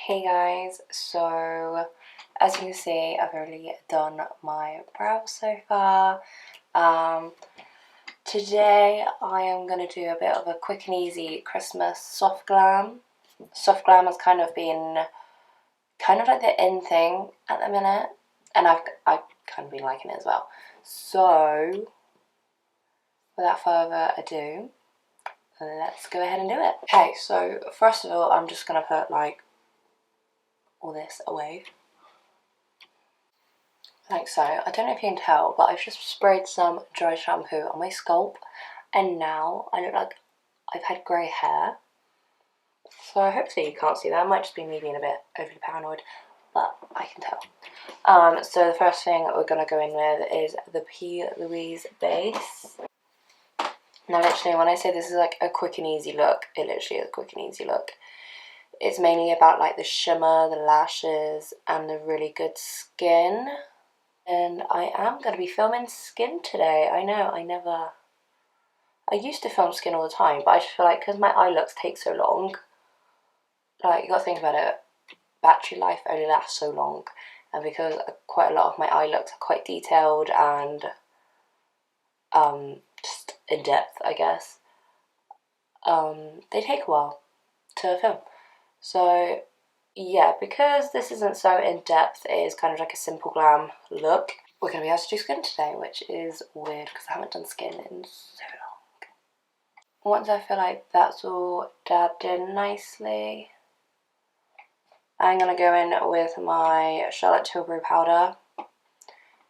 Hey guys, so as you can see, I've already done my brows so far. Today I am going to do a bit of a quick and easy Christmas soft glam. Soft glam has kind of been like the in thing at the minute, and I've kind of been liking it as well. So without further ado, let's go ahead and do it. Okay, so first of all, I'm just going to put like all this away. Like so. I don't know if you can tell, but I've just sprayed some dry shampoo on my scalp, and now I look like I've had grey hair. So hopefully you can't see that. It might just be me being a bit overly paranoid, but I can tell. So the first thing that we're going to go in with is the P. Louise base. Now literally when I say this is like a quick and easy look, it literally is a quick and easy look. It's mainly about like the shimmer, the lashes, and the really good skin. And I am going to be filming skin today. I know, I used to film skin all the time, but I just feel like because my eye looks take so long, like you got to think about it, battery life only lasts so long, and because quite a lot of my eye looks are quite detailed and just in depth, I guess, they take a while to film. So yeah, because this isn't so in depth, it is kind of like a simple glam look. We're going to be able to do skin today, which is weird because I haven't done skin in so long. Once I feel like that's all dabbed in nicely, I'm going to go in with my Charlotte Tilbury powder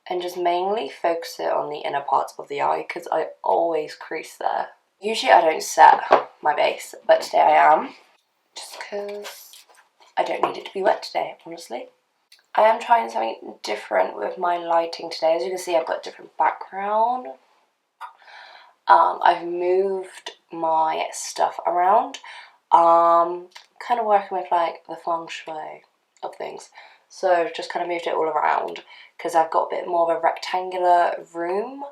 and just mainly focus it on the inner parts of the eye because I always crease there. Usually I don't set my base, but today I am, just because I don't need it to be wet today, honestly. I am trying something different with my lighting today. As you can see, I've got a different background. I've moved my stuff around. Kind of working with like the feng shui of things. So just kind of moved it all around because I've got a bit more of a rectangular room.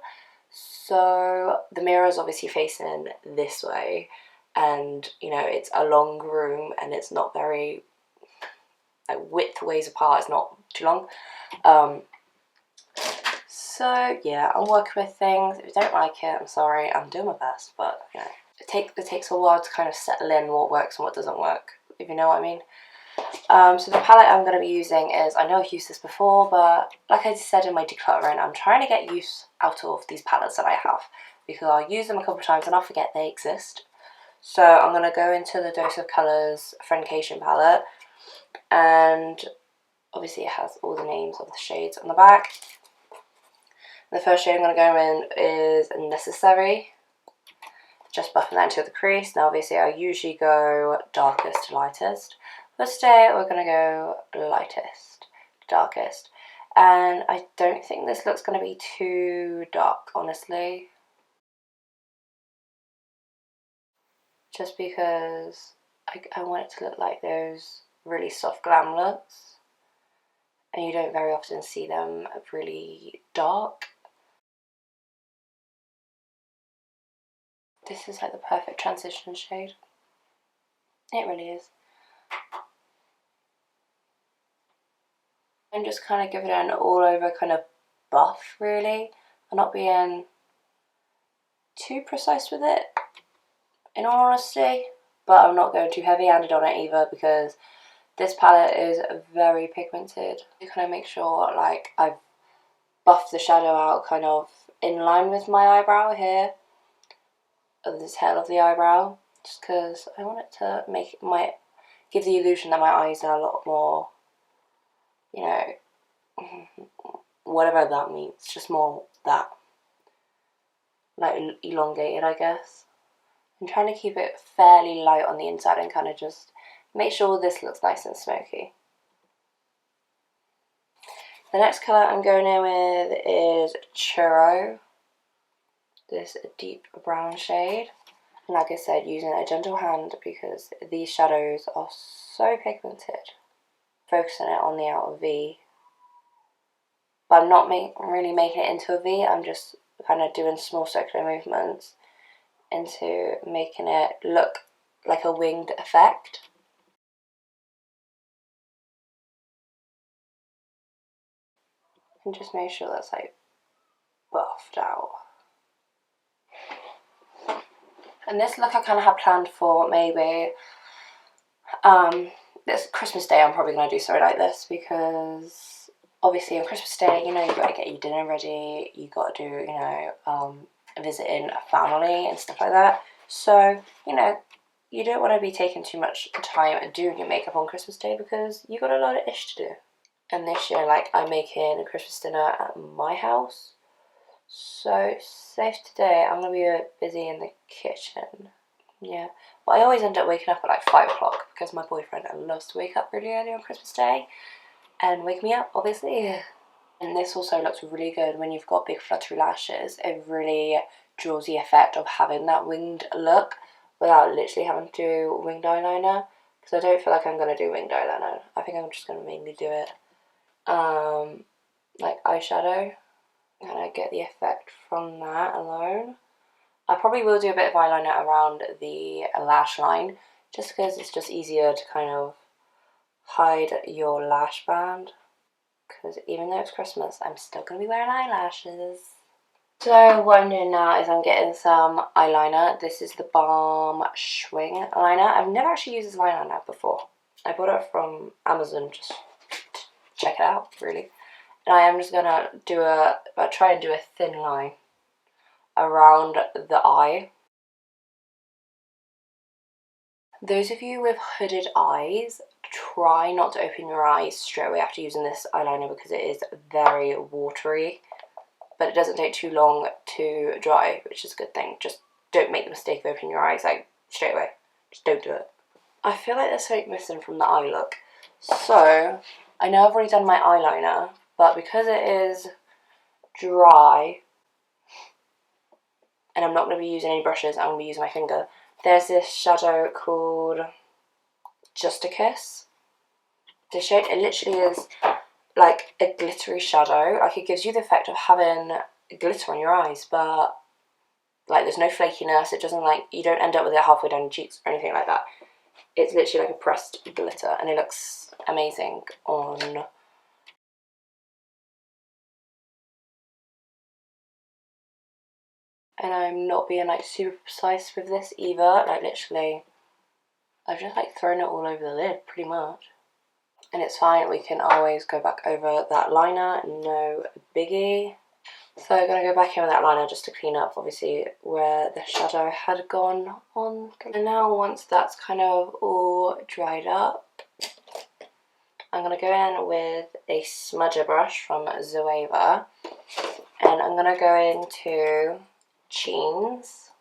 So the mirror is obviously facing this way, and you know it's a long room and it's not very like width ways apart, it's not too long. So yeah, I'm working with things. If you don't like it, I'm sorry, I'm doing my best, but you know, it takes a while to kind of settle in what works and what doesn't work, if you know what I mean. So the palette I'm going to be using is, I know I've used this before, but like I said in my decluttering, I'm trying to get use out of these palettes that I have, because I'll use them a couple of times and I'll forget they exist. So I'm going to go into the Dose of Colours Friendcation palette, and obviously it has all the names of the shades on the back. The first shade I'm going to go in is Necessary, just buffing that into the crease. Now obviously I usually go darkest to lightest, but today we're going to go lightest to darkest. And I don't think this look's going to be too dark, honestly. Just because I want it to look like those really soft glam looks. And you don't very often see them really dark. This is like the perfect transition shade. It really is. I'm just kind of giving it an all over kind of buff, really. I'm not being too precise with it, in all honesty, but I'm not going too heavy-handed on it either because this palette is very pigmented. You kind of make sure like I've buffed the shadow out kind of in line with my eyebrow here, of the tail of the eyebrow, just because I want it to give the illusion that my eyes are a lot more, you know, whatever that means, just more that, like elongated, I guess. I'm trying to keep it fairly light on the inside and kind of just make sure this looks nice and smoky. The next colour I'm going in with is Churro, this deep brown shade. And like I said, using a gentle hand because these shadows are so pigmented. Focusing it on the outer V. But I'm not really making it into a V, I'm just kind of doing small circular movements into making it look like a winged effect. and just make sure that's like buffed out. And this look I kind of had planned for maybe this Christmas Day. I'm probably going to do something like this because obviously on Christmas Day, you know, you've got to get your dinner ready, you got to do, you know, visiting a family and stuff like that. So, you know, you don't want to be taking too much time doing your makeup on Christmas Day because you got a lot of ish to do. And this year, like, I'm making a Christmas dinner at my house. So, safe today, I'm going to be a bit busy in the kitchen. Yeah. But I always end up waking up at like 5 o'clock because my boyfriend loves to wake up really early on Christmas Day and wake me up, obviously. And this also looks really good when you've got big fluttery lashes. It really draws the effect of having that winged look without literally having to do winged eyeliner. Because I don't feel like I'm going to do winged eyeliner. I think I'm just going to mainly do it like eyeshadow. And I get the effect from that alone. I probably will do a bit of eyeliner around the lash line just because it's just easier to kind of hide your lash band. Because even though it's Christmas, I'm still going to be wearing eyelashes. So what I'm doing now is I'm getting some eyeliner. This is the Balm Swing liner. I've never actually used this eyeliner before. I bought it from Amazon just to check it out, really. And I am just going to try and do a thin line around the eye. Those of you with hooded eyes, try not to open your eyes straight away after using this eyeliner because it is very watery. But it doesn't take too long to dry, which is a good thing. Just don't make the mistake of opening your eyes like straight away. Just don't do it. I feel like there's something missing from the eye look. So, I know I've already done my eyeliner, but because it is dry, and I'm not going to be using any brushes, I'm going to be using my finger. There's this shadow called Just a Kiss. This shade, it literally is like a glittery shadow. Like, it gives you the effect of having glitter on your eyes, but like there's no flakiness. It doesn't, like, you don't end up with it halfway down your cheeks or anything like that. It's literally like a pressed glitter, and it looks amazing on. And I'm not being like super precise with this either. Like, literally, I've just like thrown it all over the lid pretty much. And it's fine, we can always go back over that liner, no biggie. So I'm going to go back in with that liner just to clean up, obviously, where the shadow had gone on. And now once that's kind of all dried up, I'm going to go in with a smudger brush from Zoeva. And I'm going to go into Jeans.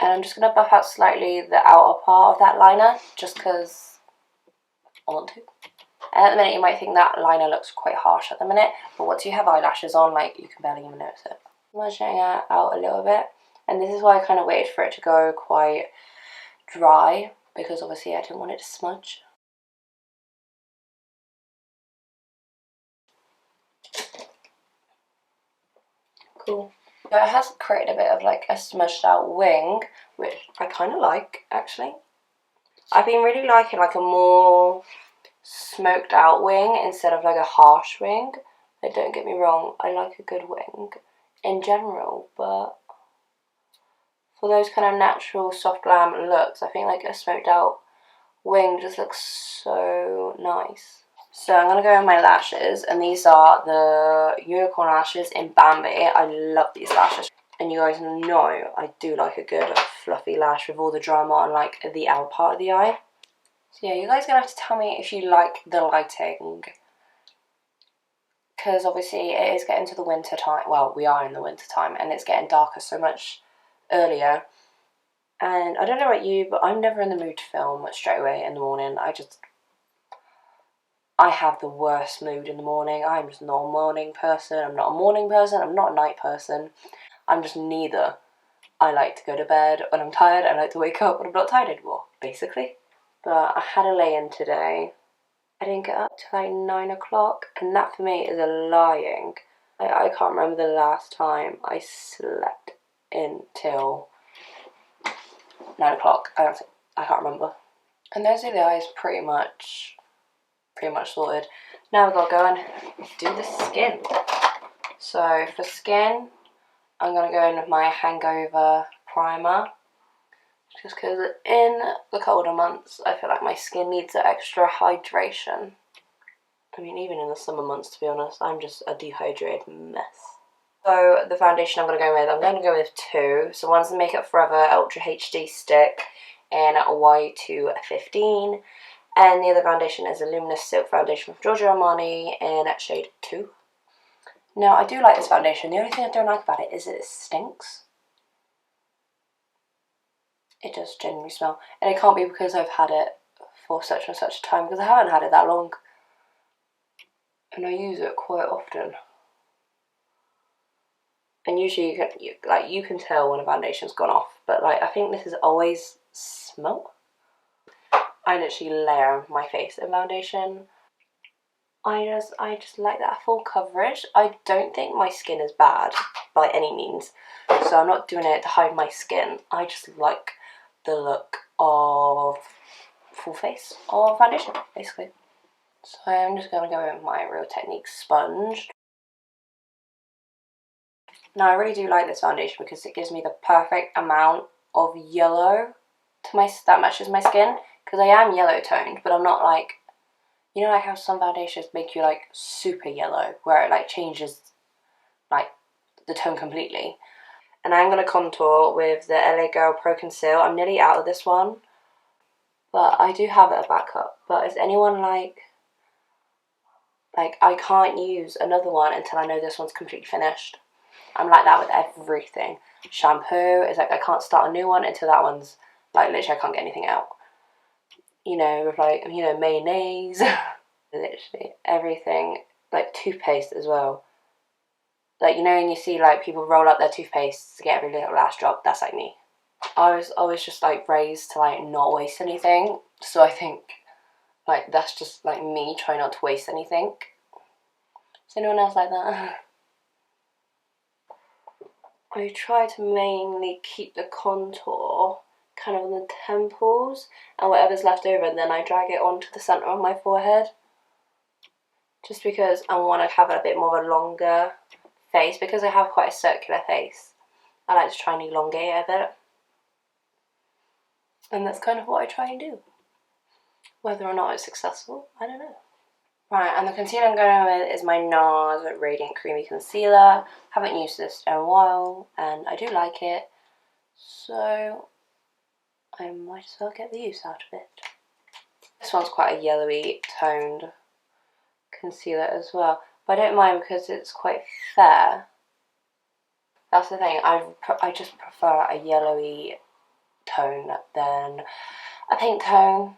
And I'm just going to buff out slightly the outer part of that liner, just because I want to. And at the minute you might think that liner looks quite harsh at the minute, but once you have eyelashes on, like, you can barely even notice it. Smudging it out a little bit, and this is why I kind of waited for it to go quite dry, because obviously I didn't want it to smudge. Cool. So it has created a bit of like a smudged out wing, which I kind of like, actually. I've been really liking like a more smoked out wing instead of like a harsh wing. Like, don't get me wrong, I like a good wing in general, but for those kind of natural soft glam looks, I think like a smoked out wing just looks so nice. So I'm going to go in my lashes, and these are the unicorn lashes in Bambi. I love these lashes. And you guys know I do like a good fluffy lash with all the drama on like the outer part of the eye. So yeah, you guys are going to have to tell me if you like the lighting. Because obviously it is getting to the winter time. Well, we are in the winter time, and it's getting darker so much earlier. And I don't know about you, but I'm never in the mood to film straight away in the morning. I have the worst mood in the morning. I'm just not a morning person. I'm not a morning person. I'm not a night person. I'm just neither. I like to go to bed when I'm tired. I like to wake up when I'm not tired anymore, basically. But I had a lay-in today. I didn't get up till like 9 o'clock, and that for me is a lying. I can't remember the last time I slept until 9 o'clock. I can't remember. And those are the eyes pretty much sorted. Now we've got to go and do the skin. So for skin, I'm going to go in with my Hangover primer. Just because in the colder months, I feel like my skin needs that extra hydration. I mean, even in the summer months, to be honest, I'm just a dehydrated mess. So the foundation I'm going to go with two. So one's the Makeup Forever Ultra HD Stick in Y215. And the other foundation is a Luminous Silk Foundation from Giorgio Armani in shade 2. Now, I do like this foundation. The only thing I don't like about it is it stinks. It does genuinely smell. And it can't be because I've had it for such and such a time, because I haven't had it that long. And I use it quite often. And usually you can tell when a foundation's gone off, but like I think this is always smell. I literally layer my face in foundation. I just like that full coverage. I don't think my skin is bad by any means, so I'm not doing it to hide my skin. I just like the look of full face or foundation, basically. So I'm just going to go in with my Real Technique sponge. Now I really do like this foundation because it gives me the perfect amount of yellow to that matches my skin, because I am yellow toned, but I'm not like, you know, like how some foundations make you like super yellow, where it like changes like the tone completely. And I'm going to contour with the LA Girl Pro Conceal. I'm nearly out of this one, but I do have it a backup. But is anyone like I can't use another one until I know this one's completely finished. I'm like that with everything. Shampoo is like I can't start a new one until that one's like literally I can't get anything out. You know, with like, you know, mayonnaise. Literally everything. Like toothpaste as well. Like, you know, when you see like people roll up their toothpaste to get every little last drop, that's like me. I was just like raised to like not waste anything. So I think like that's just like me trying not to waste anything. Is anyone else like that? I try to mainly keep the contour kind of on the temples, and whatever's left over, and then I drag it onto the centre of my forehead. Just because I want to have a bit more of a longer face, because I have quite a circular face. I like to try and elongate it a bit. And that's kind of what I try and do. Whether or not it's successful, I don't know. Right, and the concealer I'm going with is my NARS Radiant Creamy Concealer. Haven't used this in a while, and I do like it, so I might as well get the use out of it. This one's quite a yellowy toned concealer as well, but I don't mind because it's quite fair. That's the thing, I just prefer a yellowy tone than a pink tone.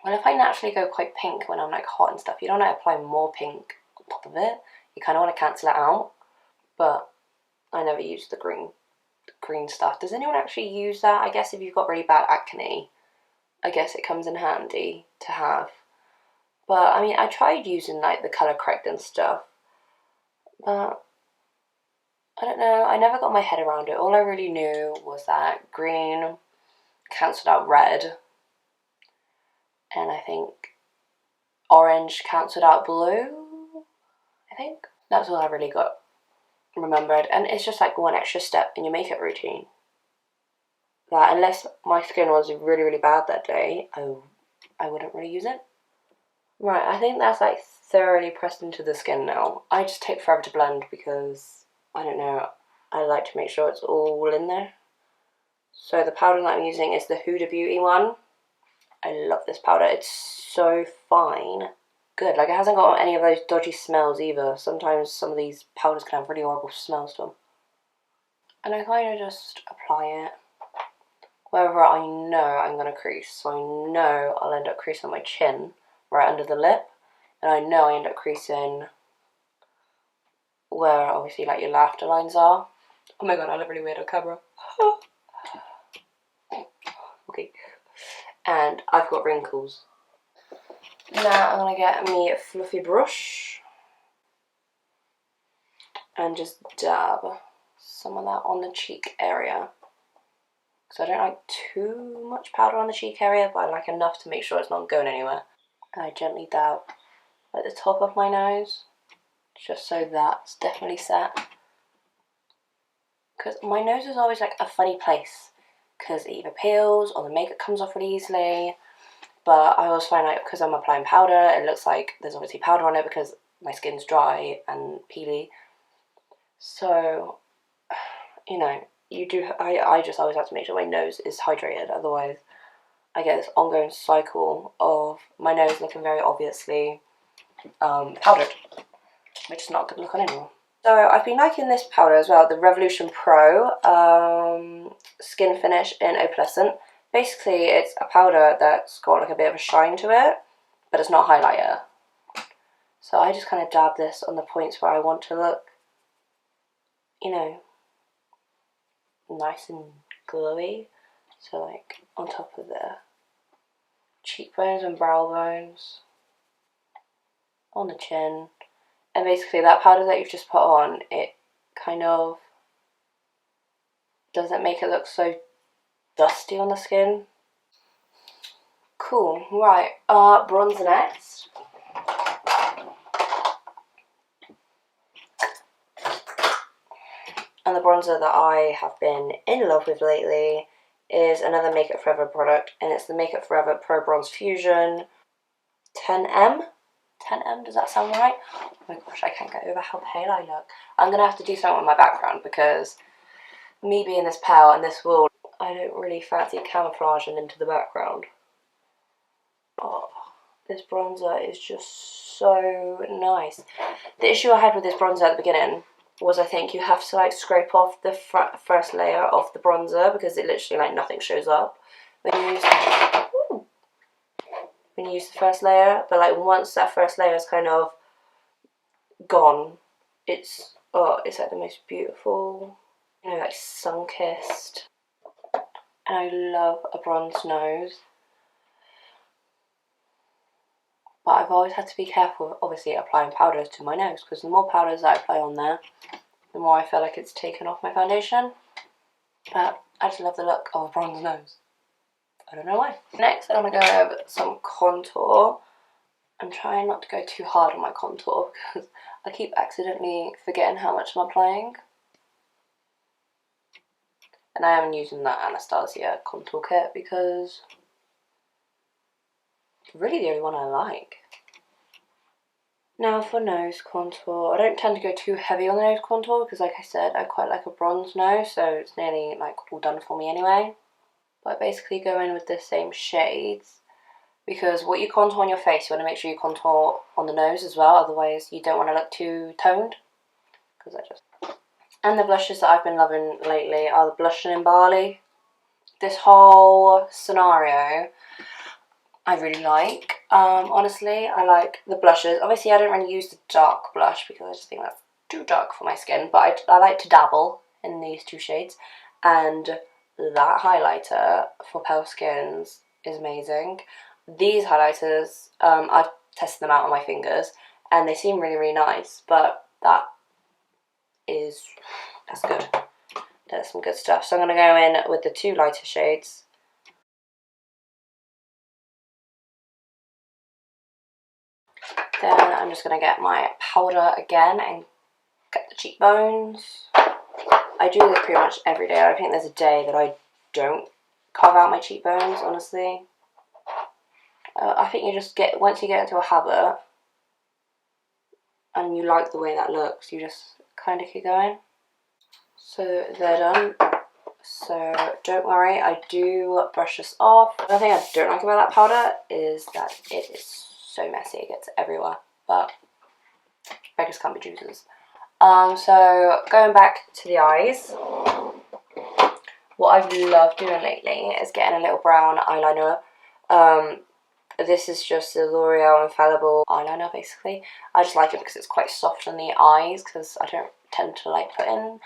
Well, if I naturally go quite pink when I'm like hot and stuff, you don't want to apply more pink on top of it. You kind of want to cancel it out. But I never use the green stuff. Does anyone actually use that? I guess if you've got really bad acne, I guess it comes in handy to have. But I mean, I tried using like the colour correct and stuff, but I don't know. I never got my head around it. All I really knew was that green cancelled out red, and I think orange cancelled out blue, I think. That's all I really got remembered. And it's just like one extra step in your makeup routine. That unless my skin was really, really bad that day, I wouldn't really use it. Right, I think that's like thoroughly pressed into the skin now. I just take forever to blend because, I don't know, I like to make sure it's all in there. So the powder that I'm using is the Huda Beauty one. I love this powder. It's so fine. Good. Like, it hasn't got any of those dodgy smells either. Sometimes some of these powders can have really horrible smells to them. And I kind of just apply it wherever I know I'm going to crease. So I know I'll end up creasing my chin right under the lip. And I know I end up creasing where obviously like your laughter lines are. Oh my god, I look really weird on camera. Okay. And I've got wrinkles. Now I'm going to get me a fluffy brush and just dab some of that on the cheek area. Because I don't like too much powder on the cheek area, but I like enough to make sure it's not going anywhere. And I gently dab like the top of my nose, just so that's definitely set. Because my nose is always like a funny place, because it either peels or the makeup comes off really easily. But I always find like, because I'm applying powder, it looks like there's obviously powder on it because my skin's dry and peely. So, you know, I just always have to make sure my nose is hydrated, otherwise I get this ongoing cycle of my nose looking very obviously powdered, which is not a good look on anyone. So I've been liking this powder as well, the Revolution Pro Skin Finish in Opalescent. Basically, it's a powder that's got like a bit of a shine to it, but it's not a highlighter. So I just kind of dab this on the points where I want to look, you know, nice and glowy. So like on top of the cheekbones and brow bones, on the chin. And basically that powder that you've just put on, it kind of doesn't make it look so dusty on the skin. Cool, right, bronzer next. And the bronzer that I have been in love with lately is another Makeup Forever product, and it's the Makeup Forever Pro Bronze Fusion 10M. 10M, does that sound right? Oh my gosh, I can't get over how pale I look. I'm going to have to do something with my background because me being this pale and this wool, I don't really fancy camouflaging into the background. Oh, this bronzer is just so nice. The issue I had with this bronzer at the beginning was I think you have to like scrape off the first layer of the bronzer because it literally like nothing shows up when you use the first layer, but like once that first layer is kind of gone, it's like the most beautiful, you know, like sun-kissed. And I love a bronze nose, but I've always had to be careful obviously applying powders to my nose, because the more powders that I apply on there, the more I feel like it's taken off my foundation. But I just love the look of a bronze nose. I don't know why. Next, I'm going to go over some contour. I'm trying not to go too hard on my contour because I keep accidentally forgetting how much I'm applying. And I am using that Anastasia contour kit because it's really the only one I like. Now for nose contour, I don't tend to go too heavy on the nose contour because like I said, I quite like a bronze nose, so it's nearly like all done for me anyway. But I basically go in with the same shades, because what you contour on your face, you want to make sure you contour on the nose as well, otherwise you don't want to look too toned. And the blushes that I've been loving lately are the Blush in Bali. This whole scenario I really like. Honestly, I like the blushes. Obviously I don't really use the dark blush because I just think that's too dark for my skin, but I like to dabble in these two shades. And that highlighter for pale skins is amazing. These highlighters, I've tested them out on my fingers and they seem really, really nice, but that's good. That's some good stuff. So I'm going to go in with the two lighter shades. Then I'm just going to get my powder again and get the cheekbones. I do this pretty much every day. I don't think there's a day that I don't carve out my cheekbones, honestly. I think you just get, once you get into a habit and you like the way that looks, you just kind of keep going. So they're done. So don't worry, I do brush this off. Another thing I don't like about that powder is that it is so messy, it gets everywhere, but beggars can't be choosers. So going back to the eyes, what I've loved doing lately is getting a little brown eyeliner. This is just the L'Oreal Infallible eyeliner basically. I just like it because it's quite soft on the eyes, because I don't tend to like put in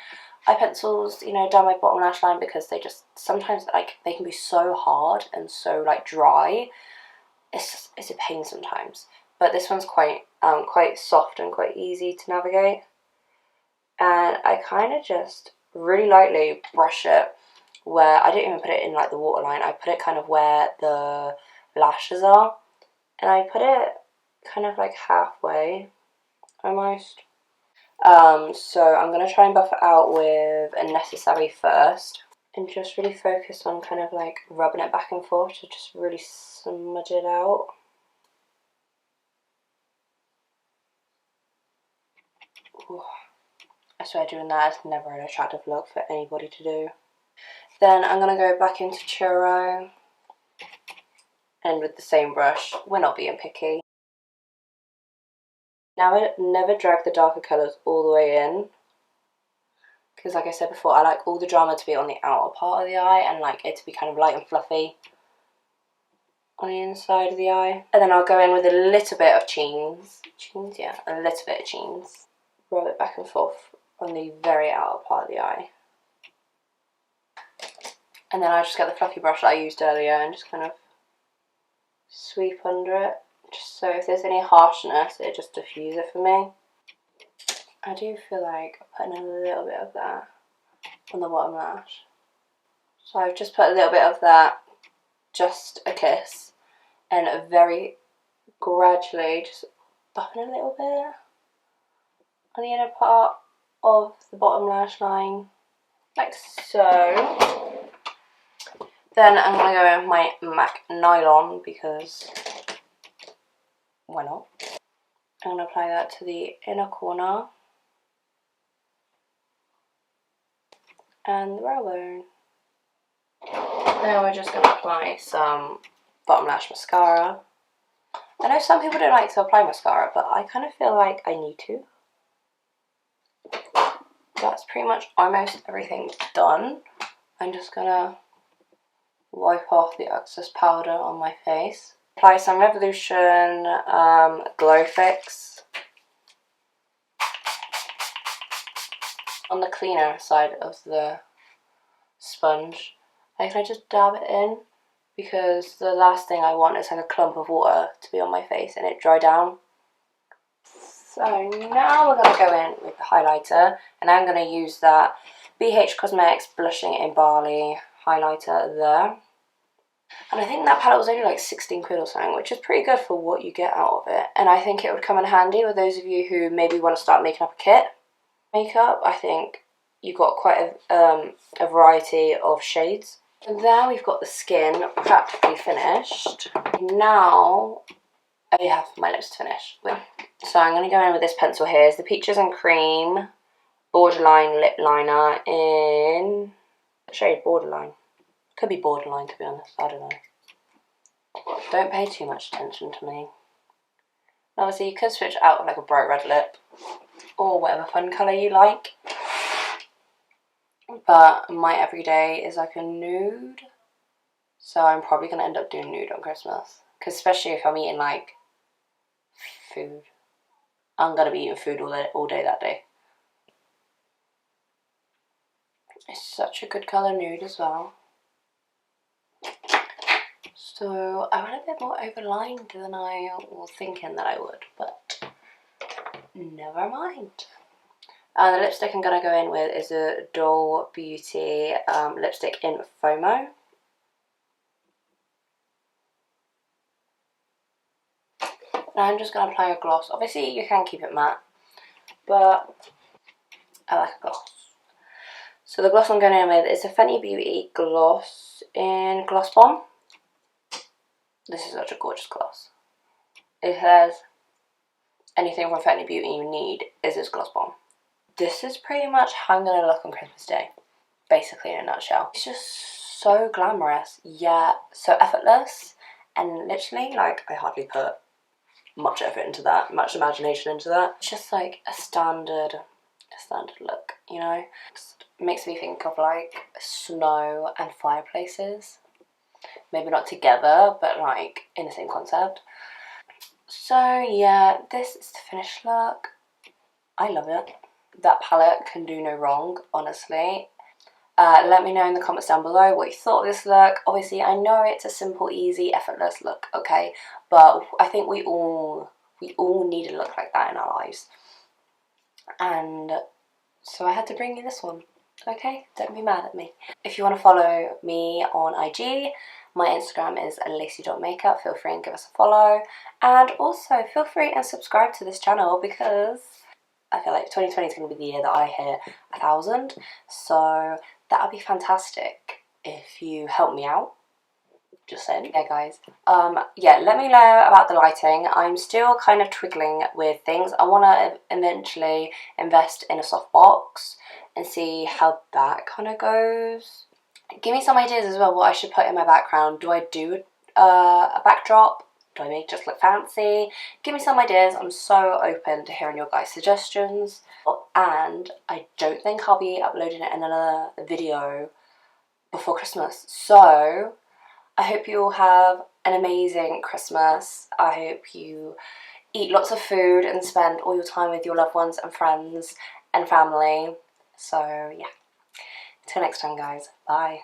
eye pencils, you know, down my bottom lash line, because they just sometimes like they can be so hard and so like dry. It's a pain sometimes. But this one's quite soft and quite easy to navigate. And I kind of just really lightly brush it where I don't even put it in like the waterline. I put it kind of where the lashes are, and I put it kind of like halfway, almost. So I'm going to try and buff it out with a necessary first, and just really focus on kind of like rubbing it back and forth to just really smudge it out. Ooh. I swear doing that is never an attractive look for anybody to do. Then I'm going to go back into Churro, and with the same brush, we're not being picky. Now I never drag the darker colours all the way in, because like I said before, I like all the drama to be on the outer part of the eye and like it to be kind of light and fluffy on the inside of the eye. And then I'll go in with a little bit of Cheens, yeah, a little bit of Cheens. Rub it back and forth on the very outer part of the eye. And then I just get the fluffy brush that I used earlier and just kind of sweep under it, just so if there's any harshness, it just diffuses it for me. I do feel like putting a little bit of that on the bottom lash. So I've just put a little bit of that, just a kiss, and very gradually just buffing a little bit on the inner part of the bottom lash line, like so. Then I'm going to go in with my MAC Nylon, because why not? I'm going to apply that to the inner corner and the brow bone. Now we're just going to apply some bottom lash mascara. I know some people don't like to apply mascara, but I kind of feel like I need to. That's pretty much almost everything done. I'm just going to wipe off the excess powder on my face. Apply some Revolution Glow Fix on the cleaner side of the sponge. I can just dab it in, because the last thing I want is like a clump of water to be on my face and it dry down. So now we're going to go in with the highlighter, and I'm going to use that BH Cosmetics Blushing in Barley highlighter there. And I think that palette was only like 16 quid or something, which is pretty good for what you get out of it. And I think it would come in handy with those of you who maybe want to start making up a kit. Makeup, I think you've got quite a variety of shades. And there we've got the skin practically finished. Now I have my lips to finish with. So I'm going to go in with this pencil here. It's the Peaches and Cream Borderline Lip Liner in the shade Borderline. Could be Borderline, to be honest, I don't know. Don't pay too much attention to me. Obviously you could switch out with like a bright red lip, or whatever fun colour you like. But my everyday is like a nude, so I'm probably going to end up doing nude on Christmas. Because especially if I'm eating like food. I'm going to be eating food all day that day. It's such a good colour nude as well. So I went a bit more overlined than I was thinking that I would, but never mind. And the lipstick I'm going to go in with is a Doll Beauty lipstick in FOMO. And I'm just going to apply a gloss. Obviously you can keep it matte, but I like a gloss. So the gloss I'm going in with is a Fenty Beauty gloss in Gloss Bomb. This is such a gorgeous gloss. It says anything from Fenty Beauty you need is this Gloss Bomb. This is pretty much how I'm going to look on Christmas Day, basically in a nutshell. It's just so glamorous, yet so effortless, and literally, like, I hardly put much effort into that, much imagination into that. It's just like a standard look, you know? It just makes me think of like snow and fireplaces. Maybe not together, but like in the same concept. So yeah, this is the finished look. I love it. That palette can do no wrong, honestly. Let me know in the comments down below what you thought of this look. Obviously, I know it's a simple, easy, effortless look, okay? But I think we all need a look like that in our lives. And so I had to bring you this one, okay? Don't be mad at me. If you want to follow me on IG, My Instagram is lacey.makeup. Feel free and give us a follow. And also feel free and subscribe to this channel because I feel like 2020 is going to be the year that I hit 1,000. So that would be fantastic if you help me out. Just saying. Yeah, guys. Yeah, let me know about the lighting. I'm still kind of twiggling with things. I want to eventually invest in a softbox and see how that kind of goes. Give me some ideas as well what I should put in my background. Do I do a backdrop? Do I make it just look fancy? Give me some ideas. I'm so open to hearing your guys' suggestions. And I don't think I'll be uploading it in another video before Christmas. So I hope you all have an amazing Christmas. I hope you eat lots of food and spend all your time with your loved ones and friends and family. So yeah, until next time guys, bye.